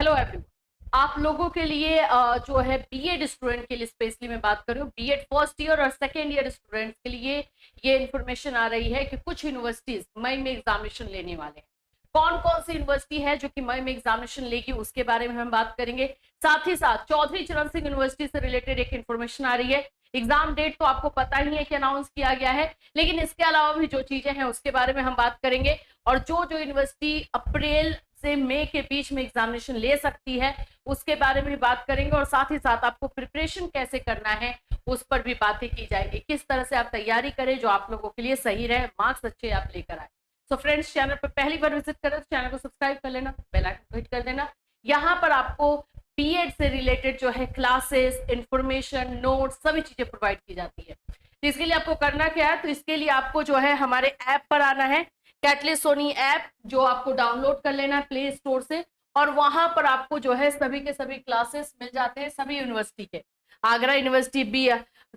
Hello everyone, आप लोगों के लिए जो है बीएड स्टूडेंट के लिए स्पेशली मैं बात कर रही हूँ। बीएड फर्स्ट ईयर और सेकेंड ईयर स्टूडेंट्स के लिए ये इन्फॉर्मेशन आ रही है कि कुछ यूनिवर्सिटीज मई में एग्जामिनेशन लेने वाले हैं। कौन कौन सी यूनिवर्सिटी है जो कि मई में एग्जामिनेशन लेगी उसके बारे में हम बात करेंगे। साथ ही साथ चौधरी चरण सिंह यूनिवर्सिटी से रिलेटेड एक इन्फॉर्मेशन आ रही है। एग्जाम डेट तो आपको पता ही है कि अनाउंस किया गया है, लेकिन इसके अलावा भी जो चीजें हैं उसके बारे में हम बात करेंगे। और जो जो यूनिवर्सिटी अप्रैल से मई के बीच में एग्जामिनेशन ले सकती है उसके बारे में बात करेंगे। और साथ ही साथ आपको प्रिपरेशन कैसे करना है उस पर भी बातें की जाएगी, किस तरह से आप तैयारी करें जो आप लोगों के लिए सही रहे, मार्क्स अच्छे आप लेकर आए। सो फ्रेंड्स, चैनल पर पहली बार विजिट करें तो चैनल को सब्सक्राइब कर लेना, बेल आइकन हिट कर देना। यहाँ पर आपको बीएड से रिलेटेड जो है क्लासेस, इंफॉर्मेशन, नोट्स सभी चीजें प्रोवाइड की जाती है। तो इसके लिए आपको करना क्या है, तो इसके लिए आपको जो है हमारे ऐप पर आना है, कैटलिस्ट सोनी ऐप, जो आपको डाउनलोड कर लेना है प्ले स्टोर से। और वहां पर आपको जो है सभी के सभी क्लासेस मिल जाते हैं सभी यूनिवर्सिटी के। आगरा यूनिवर्सिटी भी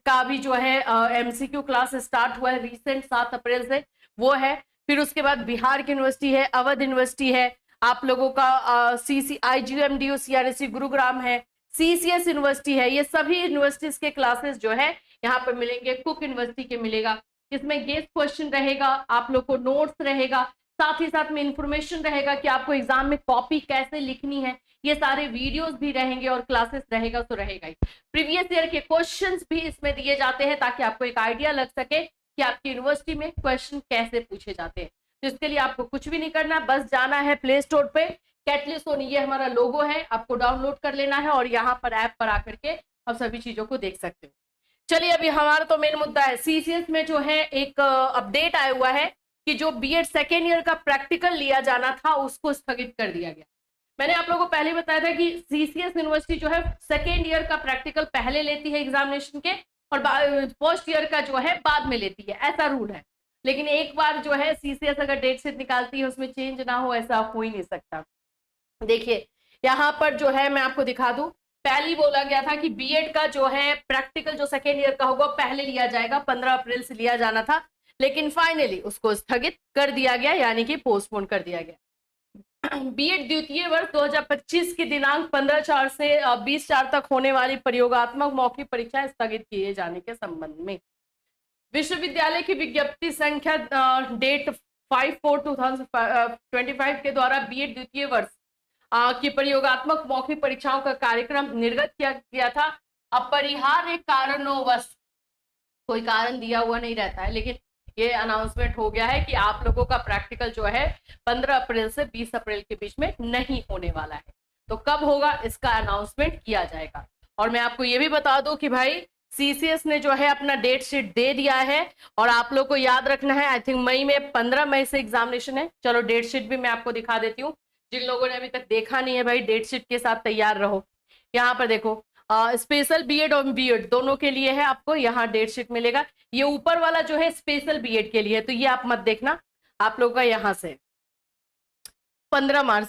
का भी जो है एमसीक्यू क्लास स्टार्ट हुआ है रिसेंट 7 अप्रैल से, वो है। फिर उसके बाद बिहार की यूनिवर्सिटी है, अवध यूनिवर्सिटी है, आप लोगों का CCIGMDU CRSC गुरुग्राम है, CCS यूनिवर्सिटी है। ये सभी यूनिवर्सिटीज के क्लासेस जो है यहाँ पर मिलेंगे। कुक यूनिवर्सिटी के मिलेगा, इसमें गेस्ट क्वेश्चन रहेगा, आप लोग को नोट्स रहेगा, साथ ही साथ में इंफॉर्मेशन रहेगा कि आपको एग्जाम में कॉपी कैसे लिखनी है। ये सारे वीडियोस भी रहेंगे और क्लासेस रहेगा तो रहेगा ही। प्रीवियस ईयर के क्वेश्चंस भी इसमें दिए जाते हैं ताकि आपको एक आइडिया लग सके कि आपकी यूनिवर्सिटी में क्वेश्चन कैसे पूछे जाते हैं। तो इसके लिए आपको कुछ भी नहीं करना, बस जाना है प्ले स्टोर पे, कैटलिस्ट सोनी ये हमारा लोगो है, आपको डाउनलोड कर लेना है और यहाँ पर ऐप पर आकर के आप सभी चीजों को देख सकते हो। चलिए, अभी हमारा तो मेन मुद्दा है सीसीएस में जो है एक अपडेट आया हुआ है कि जो बीएड सेकेंड ईयर का प्रैक्टिकल लिया जाना था उसको स्थगित कर दिया गया। मैंने आप लोगों को पहले बताया था कि सीसीएस यूनिवर्सिटी जो है सेकेंड ईयर का प्रैक्टिकल पहले लेती है एग्जामिनेशन के और फर्स्ट ईयर का जो है बाद में लेती है, ऐसा रूल है। लेकिन एक बार जो है सीसीएस अगर डेट शीट निकालती है उसमें चेंज ना हो, ऐसा हो ही नहीं सकता। देखिए यहाँ पर जो है मैं आपको दिखा दूं, पहले बोला गया था कि बीएड का जो है प्रैक्टिकल जो सेकेंड ईयर का होगा पहले लिया जाएगा, 15 अप्रैल से लिया जाना था, लेकिन फाइनली उसको स्थगित कर दिया गया, यानी कि पोस्टपोन कर दिया गया। बीएड द्वितीय वर्ष 2025 की दिनांक 15/4 से 20/4 तक होने वाली प्रयोगात्मक मौखिक परीक्षा स्थगित किए जाने के संबंध में विश्वविद्यालय की विज्ञप्ति संख्या डेट 5/4/2025 के द्वारा बीएड द्वितीय वर्ष की प्रयोगात्मक मौखिक परीक्षाओं का कार्यक्रम निर्गत किया गया था। अपरिहार्य कारणोंवश, कोई कारण दिया हुआ नहीं रहता है, लेकिन ये अनाउंसमेंट हो गया है कि आप लोगों का प्रैक्टिकल जो है 15 अप्रैल से 20 अप्रैल के बीच में नहीं होने वाला है। तो कब होगा इसका अनाउंसमेंट किया जाएगा। और मैं आपको ये भी बता दूं कि भाई सीसीएस ने जो है अपना डेट शीट दे दिया है और आप लोग को याद रखना है, आई थिंक मई में 15 मई से एग्जामिनेशन है। चलो डेट शीट भी मैं आपको दिखा देती हूँ, जिन लोगों ने अभी तक देखा नहीं है भाई डेट शीट के साथ तैयार रहो। यहाँ पर देखो, स्पेशल बीएड और बीएड दोनों के लिए है, आपको यहाँ डेट शीट मिलेगा। ये ऊपर वाला जो है स्पेशल बीएड के लिए, तो ये आप मत देखना, आप लोग का यहाँ से 15 मई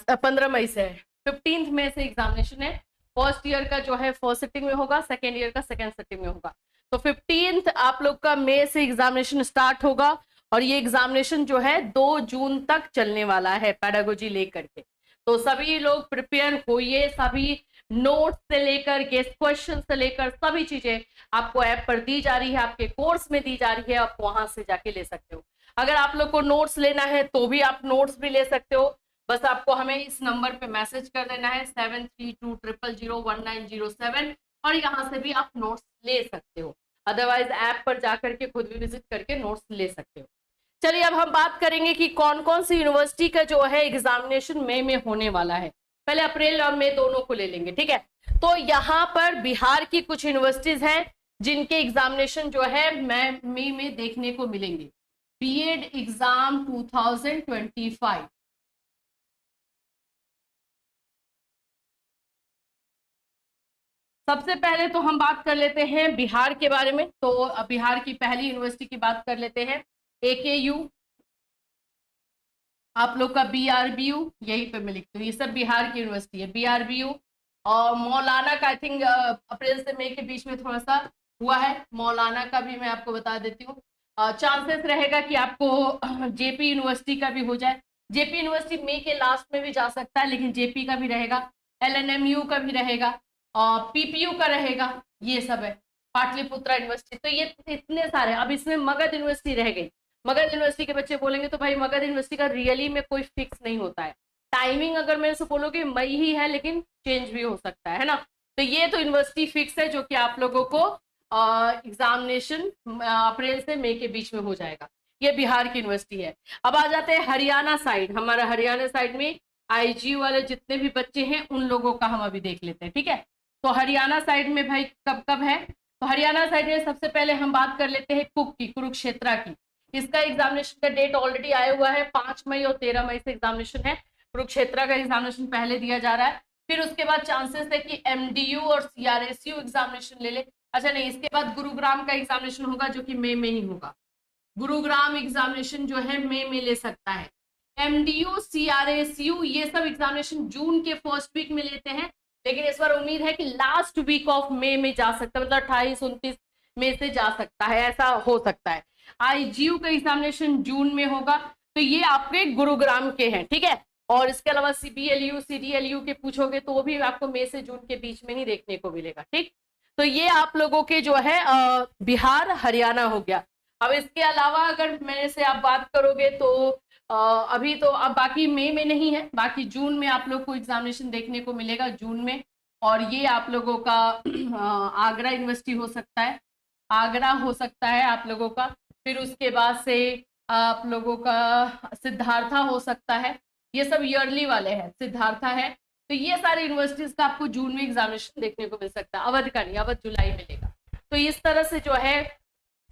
से 15 मई से एग्जामिनेशन है। फर्स्ट ईयर का जो है फर्स्ट सिटिंग में होगा, सेकेंड ईयर का सेकेंड सिटिंग में होगा। तो 15 आप लोग का मई से एग्जामिनेशन स्टार्ट होगा और ये एग्जामिनेशन जो है 2 जून तक चलने वाला है पेडागोजी लेकर के। तो सभी लोग प्रिपेयर होइए, सभी नोट्स से लेकर गेस्ट क्वेश्चन से लेकर सभी चीजें आपको ऐप पर दी जा रही है, आपके कोर्स में दी जा रही है, आप वहां से जाके ले सकते हो। अगर आप लोग को नोट्स लेना है तो भी आप नोट्स भी ले सकते हो, बस आपको हमें इस नंबर पे मैसेज कर देना है 7320001907 और यहाँ से भी आप नोट्स ले सकते हो। अदरवाइज ऐप पर जाकर के खुद भी विजिट करके नोट्स ले सकते हो। चलिए, अब हम बात करेंगे कि कौन कौन सी यूनिवर्सिटी का जो है एग्जामिनेशन मई में होने वाला है। पहले अप्रैल और मई दोनों को ले लेंगे, ठीक है। तो यहाँ पर बिहार की कुछ यूनिवर्सिटीज हैं जिनके एग्जामिनेशन जो है मई में देखने को मिलेंगे। बीएड एग्जाम 2025, सबसे पहले तो हम बात कर लेते हैं बिहार के बारे में। तो बिहार की पहली यूनिवर्सिटी की बात कर लेते हैं, AKU, आप लोग का BRBU, यही पे मैं लिखती हूँ, ये सब बिहार की यूनिवर्सिटी है, BRBU। और मौलाना का आई थिंक अप्रैल से मई के बीच में थोड़ा सा हुआ है, मौलाना का भी मैं आपको बता देती हूँ। चांसेस रहेगा कि आपको जेपी यूनिवर्सिटी का भी हो जाए। जेपी यूनिवर्सिटी मई के लास्ट में भी जा सकता है, लेकिन जेपी का भी रहेगा। LNMU का भी रहेगा और PPU का रहेगा, ये सब है, पाटलिपुत्रा यूनिवर्सिटी। तो ये इतने सारे। अब इसमें मगध यूनिवर्सिटी रह गई। मगध यूनिवर्सिटी के बच्चे बोलेंगे तो भाई मगध यूनिवर्सिटी का रियली में कोई फिक्स नहीं होता है। टाइमिंग अगर मेरे से बोलोगे मई ही है, लेकिन चेंज भी हो सकता है ना। तो ये तो यूनिवर्सिटी फिक्स है जो कि आप लोगों को एग्जामिनेशन अप्रैल से मई के बीच में हो जाएगा। ये बिहार की यूनिवर्सिटी है। अब आ जाते हैं हरियाणा साइड। हमारा हरियाणा साइड में IG वाले जितने भी बच्चे हैं उन लोगों का हम अभी देख लेते हैं, ठीक है। तो हरियाणा साइड में भाई कब कब है, तो हरियाणा साइड में सबसे पहले हम बात कर लेते हैं कुक की, कुरुक्षेत्रा की। इसका एग्जामिनेशन का डेट ऑलरेडी आया हुआ है, 5 मई और 13 मई से एग्जामिनेशन है। कुरुक्षेत्रा का एग्जामिनेशन पहले दिया जा रहा है। फिर उसके बाद चांसेस है कि MDU और CRSU एग्जामिनेशन ले ले। अच्छा नहीं, इसके बाद गुरुग्राम का एग्जामिनेशन होगा जो कि मई में ही होगा। गुरुग्राम एग्जामिनेशन जो है मई में ले सकता है। MDU CRSU ये सब एग्जामिनेशन जून के फर्स्ट वीक में लेते हैं, लेकिन इस बार उम्मीद है कि लास्ट वीक ऑफ मई में जा सकता है, मतलब 28-29 मई से जा सकता है, ऐसा हो सकता है। IGU का एग्जामिनेशन जून में होगा। तो ये आपके गुरुग्राम के हैं, ठीक है। और इसके अलावा CBLU CDLU के पूछोगे तो वो भी आपको मई से जून के बीच में ही देखने को मिलेगा, ठीक। तो ये आप लोगों के जो है बिहार हरियाणा हो गया। अब इसके अलावा अगर मेरे से आप बात करोगे तो अभी तो अब बाकी मई में नहीं है, बाकी जून में आप लोग को एग्जामिनेशन देखने को मिलेगा, जून में। और ये आप लोगों का आगरा यूनिवर्सिटी हो सकता है, आगरा हो सकता है आप लोगों का। फिर उसके बाद से आप लोगों का सिद्धार्था हो सकता है। ये सब ईयरली वाले हैं, सिद्धार्था है। तो ये सारे यूनिवर्सिटीज का आपको जून में एग्जामिनेशन देखने को मिल सकता है, अवध का नहीं, अवध जुलाई में लेगा। तो इस तरह से जो है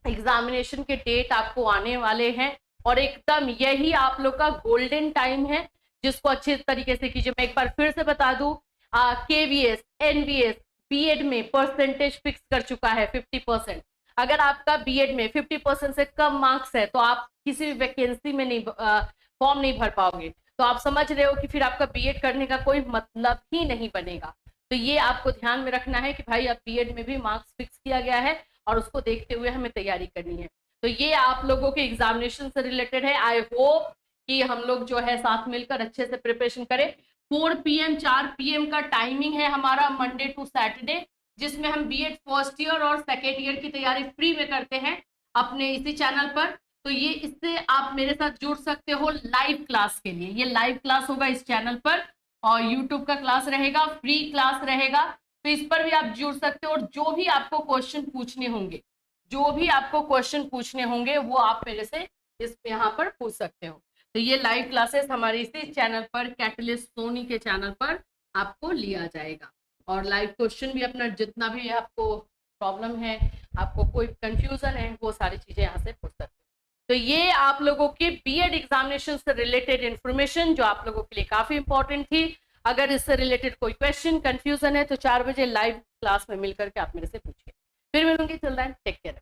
एग्जामिनेशन के डेट आपको आने वाले हैं, और एकदम यही आप लोग का गोल्डन टाइम है जिसको अच्छे तरीके से कीजिए। मैं एक बार फिर से बता दूं, KVS NVS B.Ed में परसेंटेज फिक्स कर चुका है 50%। अगर आपका B.Ed में 50% से कम मार्क्स है तो आप किसी भी वैकेंसी में नहीं फॉर्म नहीं भर पाओगे। तो आप समझ रहे हो कि फिर आपका B.Ed करने का कोई मतलब ही नहीं बनेगा। तो ये आपको ध्यान में रखना है कि भाई अब B.Ed में भी मार्क्स फिक्स किया गया है और उसको देखते हुए हमें तैयारी करनी है। तो ये आप लोगों के एग्जामिनेशन से रिलेटेड है। आई होप कि हम लोग जो है साथ मिलकर अच्छे से प्रिपरेशन करें। 4 PM 4 PM का टाइमिंग है हमारा मंडे टू सैटरडे, जिसमें हम B.Ed फर्स्ट ईयर और सेकेंड ईयर की तैयारी फ्री में करते हैं अपने इसी चैनल पर। तो ये इससे आप मेरे साथ जुड़ सकते हो लाइव क्लास के लिए। ये लाइव क्लास होगा इस चैनल पर, और यूट्यूब का क्लास रहेगा, फ्री क्लास रहेगा। तो इस पर भी आप जुड़ सकते हो, और जो भी आपको क्वेश्चन पूछने होंगे, जो भी आपको क्वेश्चन पूछने होंगे वो आप मेरे से इस यहाँ पर पूछ सकते हो। तो ये लाइव क्लासेस हमारे इसी चैनल पर, कैटलिस्ट सोनी के चैनल पर आपको लिया जाएगा। और लाइव क्वेश्चन भी अपना जितना भी आपको प्रॉब्लम है, आपको कोई कंफ्यूजन है, वो सारी चीजें यहाँ से पूछ सकते हो। तो ये आप लोगों के B.Ed एग्जामिनेशन से रिलेटेड इंफॉर्मेशन जो आप लोगों के लिए काफी इंपॉर्टेंट थी। अगर इससे रिलेटेड कोई क्वेश्चन कंफ्यूजन है तो 4 बजे लाइव क्लास में मिलकर के आप मेरे से पूछिए। फिर मिलूंगी, टिल देन टेक केयर।